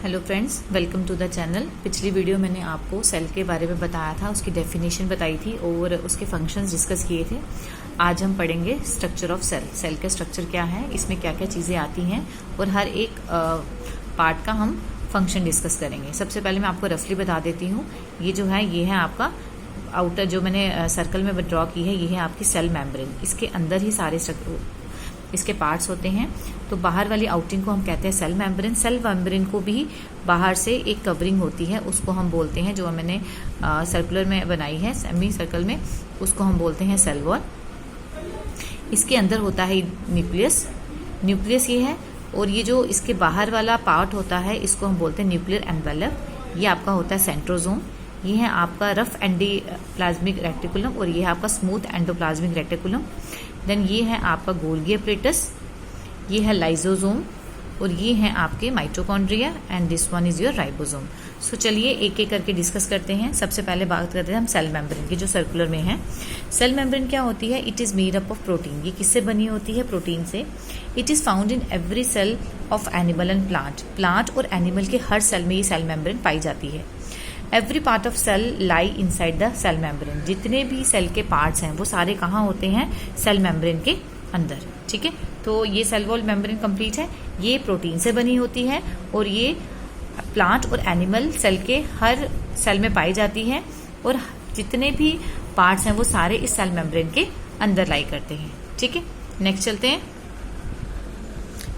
Hello friends, welcome to the channel. पिछली video मैंने आपको सेल के बारे में बताया था, उसकी डेफिनेशन बताई थी और उसके फंक्शंस डिस्कस किए थे। आज हम पढ़ेंगे स्ट्रक्चर ऑफ सेल। सेल का स्ट्रक्चर क्या है, इसमें क्या क्या चीज़ें आती हैं और हर एक पार्ट का हम फंक्शन डिस्कस करेंगे। सबसे पहले मैं आपको रफली बता देती हूँ। ये जो है ये है आपका आउटर, जो मैंने सर्कल में ड्रॉ की है, ये है आपकी सेल मेम्ब्रेन। इसके अंदर ही सारे इसके पार्ट्स होते हैं। तो बाहर वाली आउटिंग को हम कहते हैं सेल मेम्ब्रेन। सेल मेम्ब्रेन को भी बाहर से एक कवरिंग होती है, उसको हम बोलते हैं, जो मैंने सर्कुलर में बनाई है, सेमी सर्कल में, उसको हम बोलते हैं सेल वॉल। इसके अंदर होता है न्यूक्लियस। न्यूक्लियस ये है, और ये जो इसके बाहर वाला पार्ट होता है, इसको हम बोलते हैं न्यूक्लियर एनवेलप। ये आपका होता है सेंट्रोसोम। ये है आपका रफ एंडोप्लाज्मिक रेटिकुलम और ये है आपका स्मूथ एंडोप्लाज्मिक रेटिकुलम। देन ये है आपका गोल्गी एपरेटस, ये है लाइसोसोम और ये है आपके mitochondria and this one is your ribosome. So चलिए एक एक करके डिस्कस करते हैं। सबसे पहले बात करते हैं हम सेल मेम्ब्रेन की, जो सर्कुलर में है। सेल मेम्ब्रेन क्या होती है? It is made up of protein. ये किससे बनी होती है? प्रोटीन से। It is found in every cell of animal and plant. Plant और एनिमल के हर सेल में ये सेल मेम्ब्रेन पाई जाती है। Every part of cell lie inside the cell membrane. जितने भी सेल के पार्ट्स हैं वो सारे कहाँ होते हैं? सेल मेम्ब्रेन के अंदर। ठीक है, तो ये सेल वॉल मेम्ब्रेन कंप्लीट है। ये प्रोटीन से बनी होती है और ये प्लांट और एनिमल सेल के हर सेल में पाई जाती है, और जितने भी पार्ट्स हैं वो सारे इस सेल मेम्ब्रेन के अंदर लाई करते हैं। ठीक है, नेक्स्ट चलते हैं।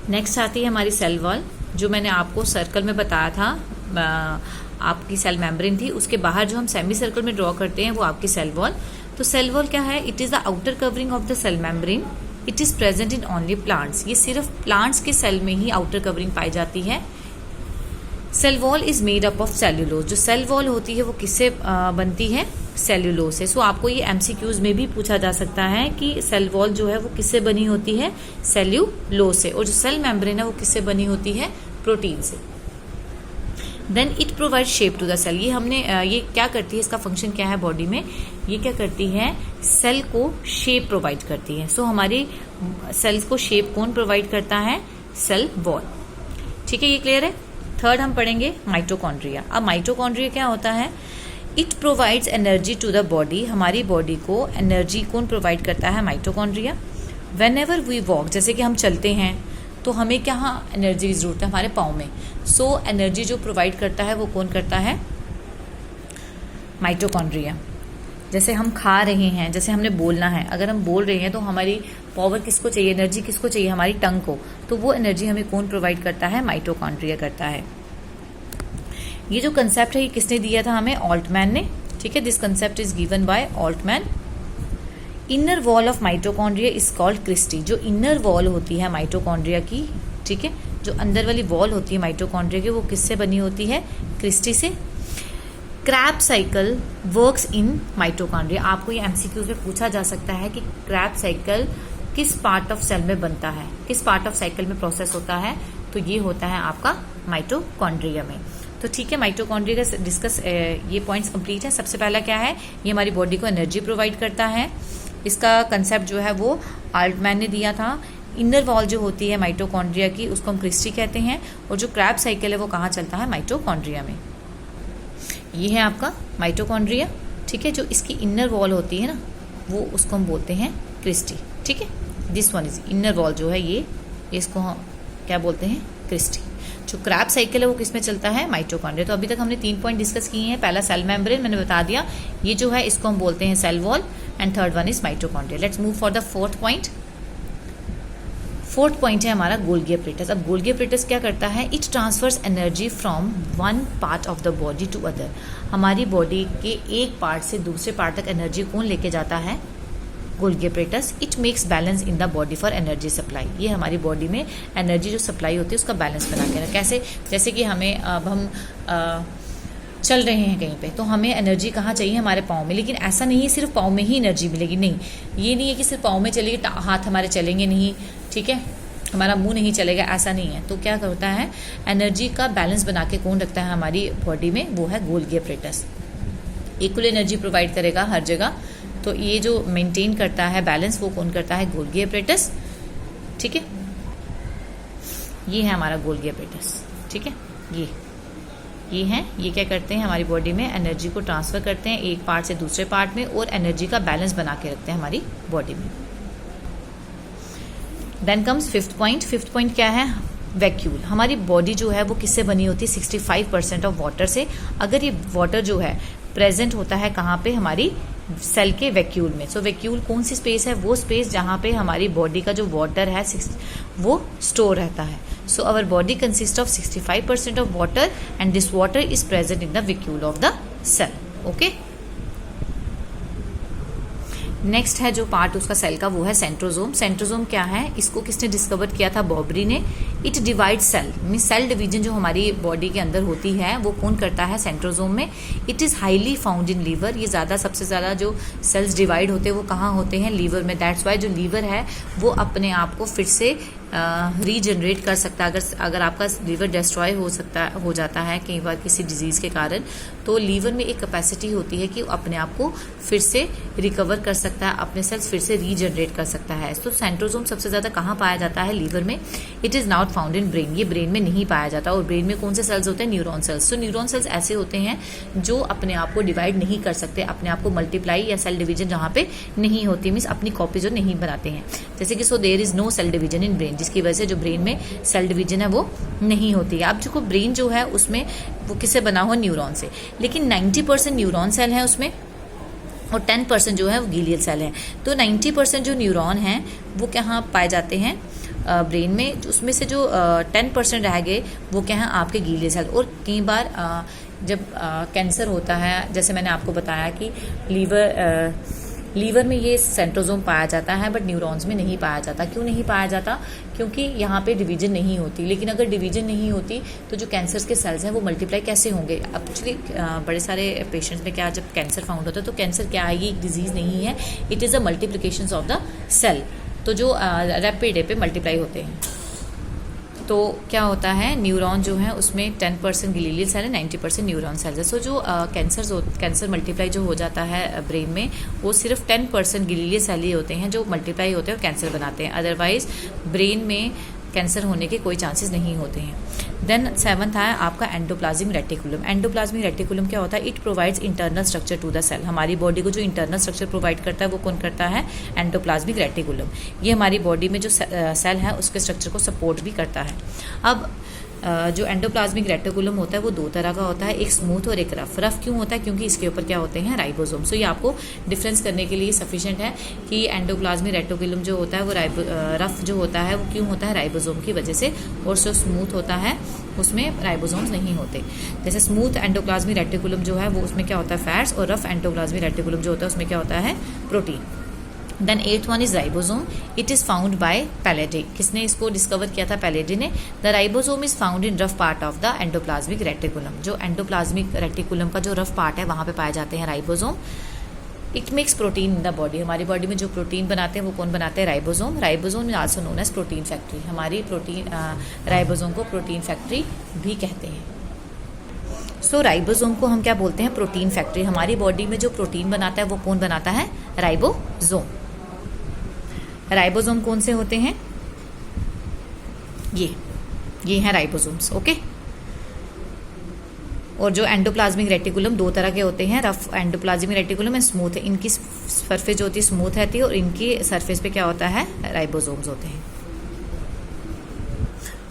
नेक्स्ट आती है हमारी सेल वॉल, जो मैंने आपको सर्कल में बताया था। आपकी सेल मेम्ब्रेन थी, उसके बाहर जो हम सेमी सर्कल में ड्रॉ करते हैं वो आपकी सेल वॉल। तो सेल वॉल क्या है? It is the outer covering of the cell membrane. It is present in only plants. ये सिर्फ प्लांट्स के सेल में ही आउटर कवरिंग पाई जाती है। Cell wall is made up of cellulose. जो सेल वॉल होती है वो किससे बनती है? सेल्यूलोज से। सो आपको ये एमसीक्यूज में भी पूछा जा सकता है कि सेल वॉल जो है वो किससे बनी होती है? सेल्यूलोज से। और जो सेल मेम्ब्रेन है वो किससे बनी होती है? प्रोटीन से। Then it provide shape to the cell. ये हमने ये क्या करती है, इसका फंक्शन क्या है बॉडी में? ये क्या करती है? सेल को शेप प्रोवाइड करती है। सो हमारी सेल्स को शेप कौन प्रोवाइड करता है? Cell wall. ठीक है, ये क्लियर है। थर्ड हम पढ़ेंगे माइटोकॉन्ड्रिया। अब माइटोकॉन्ड्रिया क्या होता है? It provides energy to the body. हमारी बॉडी को एनर्जी कौन प्रोवाइड करता है? Mitochondria. Whenever we walk, जैसे कि हम चलते हैं तो हमें क्या एनर्जी की जरूरत है? हमारे पाँव में। सो एनर्जी जो प्रोवाइड करता है वो कौन करता है? माइटोकॉन्ड्रिया। जैसे हम खा रहे हैं, जैसे हमने बोलना है, अगर हम बोल रहे हैं तो हमारी पावर किसको चाहिए? एनर्जी किसको चाहिए? हमारी टंग को। तो वो एनर्जी हमें कौन प्रोवाइड करता है? माइटोकॉन्ड्रिया करता है। ये जो कंसेप्ट है ये किसने दिया था हमें? ऑल्टमैन ने। ठीक है, this concept is given by Altmann. Inner wall of mitochondria is called cristae. जो इनर वॉल होती है माइटोकॉन्ड्रिया की, ठीक है, जो अंदर वाली वॉल होती है माइटोकॉन्ड्रिया की, वो किससे बनी होती है? क्रिस्टी से। Krebs cycle works in mitochondria. आपको ये एमसीक्यूज में पूछा जा सकता है कि क्रैब साइकिल किस पार्ट ऑफ सेल में बनता है, किस पार्ट ऑफ साइकिल में प्रोसेस होता है? तो ये होता है आपका माइटोकॉन्ड्रिया में। तो ठीक है, माइटोकॉन्ड्रिया का डिस्कस ये पॉइंट्स कंप्लीट है। सबसे पहला क्या है? ये हमारी बॉडी को एनर्जी प्रोवाइड करता है। इसका कंसेप्ट जो है वो ऑल्टमैन ने दिया था। इनर वॉल जो होती है माइटोकॉन्ड्रिया की, उसको हम क्रिस्टी कहते हैं। और जो क्रैब साइकिल है वो कहाँ चलता है? माइटोकॉन्ड्रिया में। ये है आपका माइटोकॉन्ड्रिया। ठीक है, जो इसकी इनर वॉल होती है ना, वो उसको हम बोलते हैं क्रिस्टी। ठीक है, this one is inner wall जो है ये इसको हम क्या बोलते हैं? क्रिस्टी। जो क्रैब साइकिल है वो किसमें चलता है? माइटोकॉन्ड्रिया। तो अभी तक हमने 3 पॉइंट डिस्कस किए हैं। पहला सेल मेम्ब्रेन मैंने बता दिया, ये जो है इसको हम बोलते हैं cell wall, and third one is mitochondria. Let's move for the fourth point. Fourth point है हमारा गोल्गी एपरेटस। अब गोल्गी एपरेटस क्या करता है? It transfers energy from one part of the body to other. हमारी बॉडी के एक part से दूसरे पार्ट तक एनर्जी कौन लेके जाता है? Golgi apparatus. It makes balance in the body for energy supply. ये हमारी बॉडी में एनर्जी जो सप्लाई होती है उसका बैलेंस बना के रखना। कैसे? जैसे कि हमें अब हम चल रहे हैं कहीं पे, तो हमें एनर्जी कहाँ चाहिए? हमारे पाँव में। लेकिन ऐसा नहीं है सिर्फ पाँव में ही एनर्जी मिलेगी, नहीं। ये नहीं है कि सिर्फ पाँव में चलेगी, हाथ हमारे चलेंगे नहीं, ठीक है, हमारा मुंह नहीं चलेगा, ऐसा नहीं है। तो क्या करता है? एनर्जी का बैलेंस बना के कौन रखता है हमारी बॉडी में? वो है Golgi apparatus. Equal energy provide करेगा हर जगह। तो ये जो मेंटेन करता है बैलेंस, वो कौन करता है? Golgi apparatus. ठीक है, ये है हमारा गोल्गी एपरेटस। ठीक है, ये ये हैं, ये क्या करते हैं हमारी बॉडी में एनर्जी को ट्रांसफर करते हैं एक पार्ट से दूसरे पार्ट में और एनर्जी का बैलेंस बना के रखते हैं हमारी बॉडी में। देन कम्स फिफ्थ पॉइंट क्या है? वैक्यूल। हमारी बॉडी जो है वो किससे बनी होती है? 65% ऑफ वाटर से। अगर ये वाटर जो है प्रेजेंट होता है कहाँ पे? हमारी सेल के वैक्यूल में। सो वैक्यूल कौन सी स्पेस है? वो स्पेस जहाँ पे हमारी बॉडी का जो वाटर है वो स्टोर रहता है। So our body consist of 65% of water and this water is present in the vacuole of the cell. Okay, next है जो पार्ट उसका सेल का, वो है सेंट्रोजोम। सेंट्रोजोम क्या है? इसको किसने डिस्कवर किया था? बॉबरी ने। It divide cell, mean cell division जो हमारी बॉडी के अंदर होती है वो कौन करता है? सेंट्रोजोम में। It is highly found in liver. ये ज्यादा, सबसे ज्यादा जो सेल्स डिवाइड होते हैं वो कहाँ होते हैं? लीवर में। दैट्स वाई जो लीवर है वो अपने आप को फिर से रीजनरेट कर सकता है। अगर आपका लीवर डिस्ट्रॉय हो जाता है कई बार किसी डिजीज के कारण, तो लीवर में एक कैपेसिटी होती है कि अपने आप को फिर से रिकवर कर सकता है, अपने सेल्स फिर से रीजनरेट कर सकता है। तो सेंट्रोजोम सबसे ज्यादा कहाँ पाया जाता है? लीवर में। It is not found in brain. ये ब्रेन में नहीं पाया जाता। और ब्रेन में कौन से सेल्स होते हैं? Neuron cells. तो न्यूरॉन सेल्स ऐसे होते हैं जो अपने आप को डिवाइड नहीं कर सकते, अपने आप को मल्टीप्लाई या सेल डिवीजन जहाँ पे नहीं होती, मीन्स अपनी कॉपी जो नहीं बनाते हैं। जैसे कि so there is no cell division in brain, जिसकी वजह से जो ब्रेन में सेल डिवीजन है वो नहीं होती है। अब जो ब्रेन जो है उसमें वो किससे बना हुआ? न्यूरॉन से। लेकिन 90% न्यूरॉन सेल है उसमें और 10% जो है वो ग्लियल सेल है। तो 90% जो न्यूरॉन है वो कहाँ पाए जाते हैं? ब्रेन में। उसमें से जो 10% रह गए वो क्या है? आपके ग्लियल सेल। और कई बार जब कैंसर होता है, जैसे मैंने आपको बताया कि लीवर में ये सेंट्रोजोम पाया जाता है बट न्यूरॉन्स में नहीं पाया जाता। क्यों नहीं पाया जाता? क्योंकि यहाँ पे डिवीजन नहीं होती। लेकिन अगर डिवीजन नहीं होती तो जो कैंसर के सेल्स हैं वो मल्टीप्लाई कैसे होंगे? एक्चुअली बड़े सारे पेशेंट्स में क्या, जब कैंसर फाउंड होता है तो कैंसर क्या है? ये एक डिजीज नहीं है, it is a multiplication of the cell. तो जो रैपिड पे मल्टीप्लाई होते हैं। तो क्या होता है? न्यूरॉन जो है उसमें 10% ग्लियल सेल है, 90% न्यूरॉन सेल्स है। सो जो कैंसर मल्टीप्लाई जो हो जाता है ब्रेन में, वो सिर्फ 10% ग्लियल सेल ही होते हैं जो मल्टीप्लाई होते हैं और कैंसर बनाते हैं। अदरवाइज ब्रेन में कैंसर होने के कोई चांसेस नहीं होते हैं। देन 7th है आपका एंडोप्लाज्मिक रेटिकुलम। एंडोप्लाज्मिक रेटिकुलम क्या होता है? It provides internal structure to the cell. हमारी बॉडी को जो इंटरनल स्ट्रक्चर प्रोवाइड करता है वो कौन करता है? Endoplasmic reticulum. ये हमारी बॉडी में जो सेल है उसके स्ट्रक्चर को सपोर्ट भी करता है। अब जो एंडोप्लाज्मिक रेटिकुलम होता है वो दो तरह का होता है, एक स्मूथ और एक रफ। रफ क्यों होता है? क्योंकि इसके ऊपर क्या होते हैं? राइबोसोम। सो ये आपको डिफरेंस करने के लिए सफिशिएंट है कि एंडोप्लाज्मिक रेटिकुलम जो होता है वो रफ जो होता है वो क्यों होता है? राइबोसोम की वजह से। और जो स्मूथ होता है उसमें राइबोसोम्स नहीं होते। जैसे स्मूथ एंडोप्लाज्मिक रेटिकुलम जो है वो उसमें क्या होता है? फैट्स। और रफ एंडोप्लाज्मिक रेटिकुलम जो होता है उसमें क्या होता है? Protein. Then 8th one is ribosome. It is found by Palade. किसने इसको डिस्कवर किया था? पैलेडी ने। The ribosome is found in rough part of the endoplasmic reticulum. जो एंडोप्लाज्मिक रेटिकुलम का जो रफ पार्ट है वहां पे पाए जाते हैं ribosome. It makes protein in the body. हमारी बॉडी में जो प्रोटीन बनाते हैं वो कौन बनाते हैं? Ribosome. Ribosome is also known as protein factory. हमारी राइबोसोम को प्रोटीन फैक्ट्री भी कहते हैं। सो राइबोसोम को हम क्या बोलते हैं? Protein factory. हमारी बॉडी में जो प्रोटीन बनाता है वो कौन बनाता है? राइबोसोम। राइबोसोम कौन से होते हैं? ये हैं राइबोसोम्स। ओके। और जो एंडोप्लाज्मिक रेटिकुलम दो तरह के होते हैं, rough endoplasmic reticulum and smooth है। इनकी सरफेस जो होती है स्मूथ रहती है और इनकी सरफेस पे क्या होता है? राइबोसोम्स होते हैं।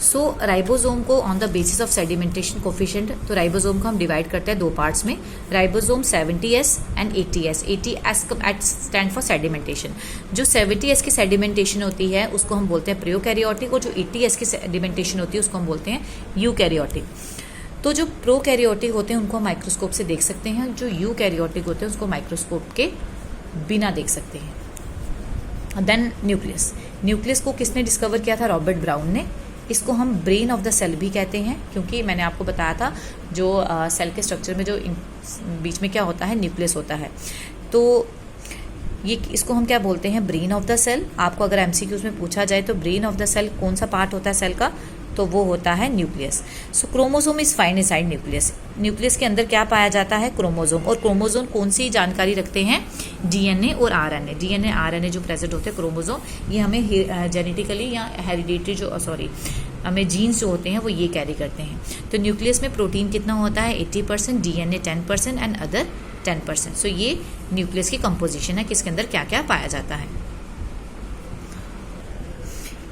सो राइबोसोम को on the basis of sedimentation coefficient, तो राइबोसोम को हम डिवाइड करते हैं दो पार्ट्स में। Ribosome 70S and 80S। 80S stand for sedimentation. जो 70S की सेडिमेंटेशन होती है उसको हम बोलते हैं प्रोकैरियोटिक, और जो 80S की सेडिमेंटेशन होती है उसको हम बोलते हैं यूकैरियोटिक। तो जो प्रोकैरियोटिक होते हैं उनको माइक्रोस्कोप से देख सकते हैं, जो यूकैरियोटिक होते हैं उसको माइक्रोस्कोप के बिना देख सकते हैं। Then nucleus. न्यूक्लियस को किसने डिस्कवर किया था? रॉबर्ट ब्राउन ने। इसको हम ब्रेन ऑफ द सेल भी कहते हैं, क्योंकि मैंने आपको बताया था जो सेल के स्ट्रक्चर में जो बीच में क्या होता है? न्यूक्लियस होता है। तो ये इसको हम क्या बोलते हैं? Brain of the cell. आपको अगर एमसीक्यूज में पूछा जाए तो ब्रेन ऑफ द सेल कौन सा पार्ट होता है सेल का? तो वो होता है nucleus. So chromosome is find inside nucleus. Nucleus के अंदर क्या पाया जाता है? क्रोमोसोम। और क्रोमोसोम कौन सी जानकारी रखते हैं? डीएनए और आरएनए। डीएनए आरएनए जो प्रेजेंट होते हैं क्रोमोसोम, ये हमें जेनेटिकली या हेरिडिटरी जो हमें जीन्स जो होते हैं वो ये कैरी करते हैं। तो न्यूक्लियस में प्रोटीन कितना होता है 80%, डीएनए 10% एंड अदर 10%। सो ये न्यूक्लियस की कंपोजिशन है, किसके अंदर क्या क्या पाया जाता है।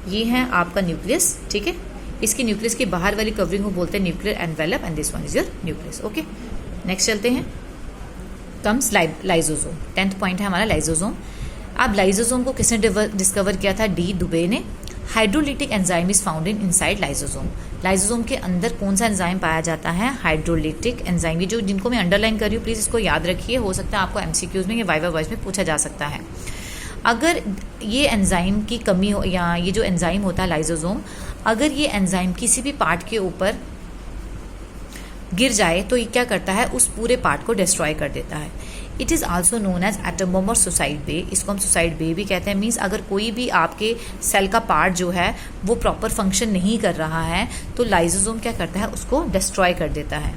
ये है आपका न्यूक्लियस, ठीक है। इसकी न्यूक्लियस की बाहर वाली कवरिंग को बोलते हैं nuclear envelope and this one is your nucleus. Okay, next चलते हैं। Comes lysosome. 10th पॉइंट है हमारा लाइजोसोम। अब लाइजोसोम को किसने डिस्कवर किया था? डी दुबे ने। Hydrolytic enzyme is found inside lysosome. Lysosome के अंदर कौन सा एंजाइम पाया जाता है? Hydrolytic enzyme. ये जो जिनको मैं अंडरलाइन कर रही हूँ प्लीज इसको याद रखिए, हो सकता है आपको एमसीक्यूज में या वाइवा वॉइस में पूछा जा सकता है। अगर ये एंजाइम की कमी हो या ये जो एंजाइम होता है लाइजोसोम, अगर ये एंजाइम किसी भी पार्ट के ऊपर गिर जाए तो ये क्या करता है? उस पूरे पार्ट को डिस्ट्रॉय कर देता है। It is also known as atom bomb और सुसाइड बे। इसको हम सुसाइड बे भी कहते हैं। मीन्स अगर कोई भी आपके सेल का पार्ट जो है वो प्रॉपर फंक्शन नहीं कर रहा है तो लाइजोसोम क्या करता है? उसको डिस्ट्रॉय कर देता है।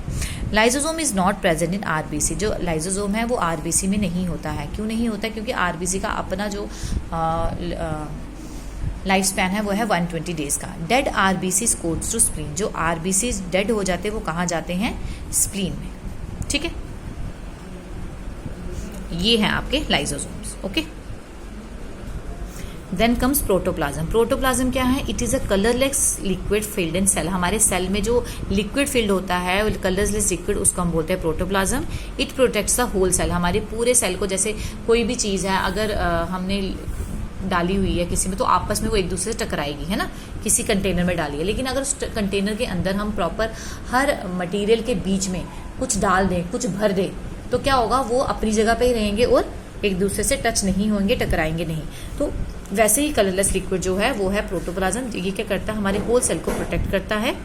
Lysosome is not present in RBC. जो लाइजोसोम है वो आरबीसी में नहीं होता है। क्यों नहीं होता? क्योंकि आरबीसी का अपना जो लाइफ स्पैन है वो है 120 डेज का। Dead RBC goes to spleen. जो आरबीसी डेड हो जाते हैं वो कहाँ जाते हैं? स्प्लीन में, ठीक है। ये हैं आपके lysosomes. Okay, then comes protoplasm. Protoplasm क्या है? It is a colourless liquid filled in cell. हमारे सेल में जो लिक्विड फिल्ड होता है कलरलेस लिक्विड, उसको हम बोलते हैं protoplasm. It protects the whole cell. हमारे पूरे सेल को, जैसे कोई भी चीज है अगर हमने डाली हुई है किसी में तो आपस में वो एक दूसरे से टकराएगी, है ना। किसी कंटेनर में डाली है, लेकिन अगर उस कंटेनर के अंदर हम प्रॉपर हर मटेरियल के बीच में कुछ डाल दें, कुछ भर दें, तो क्या होगा? वो अपनी जगह पे ही रहेंगे और एक दूसरे से टच नहीं होंगे, टकराएंगे नहीं। तो वैसे ही कलरलेस लिक्विड जो है वो है प्रोटोप्लाज्म। ये क्या करता है? हमारे होल सेल को प्रोटेक्ट करता है।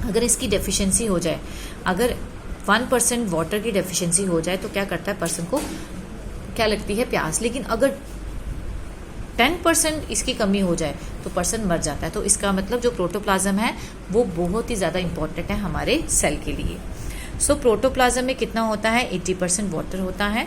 अगर इसकी डेफिशिएंसी हो जाए, अगर 1% वाटर की डेफिशिएंसी हो जाए तो क्या करता है? पर्सन को क्या लगती है? प्यास। लेकिन अगर 10% इसकी कमी हो जाए तो पर्सन मर जाता है। तो इसका मतलब जो प्रोटोप्लाज्म है वो बहुत ही ज़्यादा इंपॉर्टेंट है हमारे सेल के लिए। सो प्रोटोप्लाज्म में कितना होता है? 80% वाटर होता है।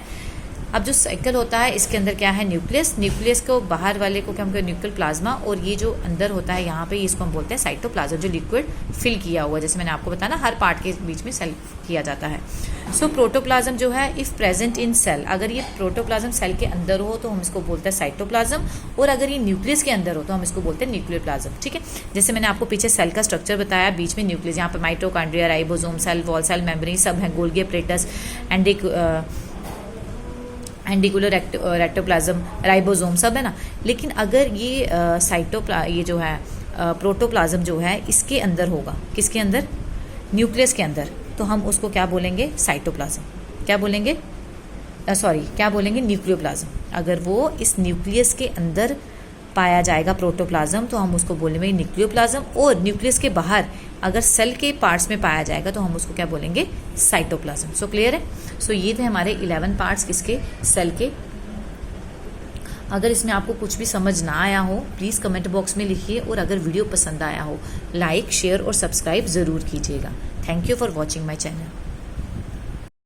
अब जो साइकिल होता है इसके अंदर क्या है? न्यूक्लियस। न्यूक्लियस को बाहर वाले को क्या हम कहते हैं? Nuclear plasma. और ये जो अंदर होता है यहाँ पे इसको हम बोलते हैं साइटोप्लाज्म, जो लिक्विड फिल किया हुआ है। जैसे मैंने आपको बताया ना, हर पार्ट के बीच में सेल किया जाता है। सो प्रोटोप्लाज्म जो है इफ प्रेजेंट इन सेल, अगर ये प्रोटोप्लाज्म सेल के अंदर हो तो हम इसको बोलते हैं साइटोप्लाज्म, और अगर ये न्यूक्लियस के अंदर हो तो हम इसको बोलते हैं न्यूक्लियर प्लाज्म, ठीक है। जैसे मैंने आपको पीछे सेल का स्ट्रक्चर बताया, बीच में न्यूक्लियस, यहाँ पे mitochondria, ribosome, cell wall, cell membrane सब है, गोल्गी अपरेटस, एंडिकुलर रेक्टोप्लाज्म, राइबोसोम सब है ना। लेकिन अगर ये ये जो है प्रोटोप्लाज्म जो है इसके अंदर होगा, किसके अंदर? न्यूक्लियस के अंदर, तो हम उसको क्या बोलेंगे? साइटोप्लाज्म। क्या बोलेंगे? क्या बोलेंगे? न्यूक्लियोप्लाज्म। अगर वो इस न्यूक्लियस के अंदर पाया जाएगा प्रोटोप्लाज्म तो हम उसको बोलेंगे न्यूक्लियोप्लाज्म, और न्यूक्लियस के बाहर अगर सेल के पार्ट्स में पाया जाएगा तो हम उसको क्या बोलेंगे? साइटोप्लाज्म। सो क्लियर है? सो ये थे हमारे 11 पार्ट्स किसके? सेल के। अगर इसमें आपको कुछ भी समझ ना आया हो प्लीज़ कमेंट बॉक्स में लिखिए, और अगर वीडियो पसंद आया हो लाइक, शेयर और सब्सक्राइब ज़रूर कीजिएगा। Thank you for watching my channel.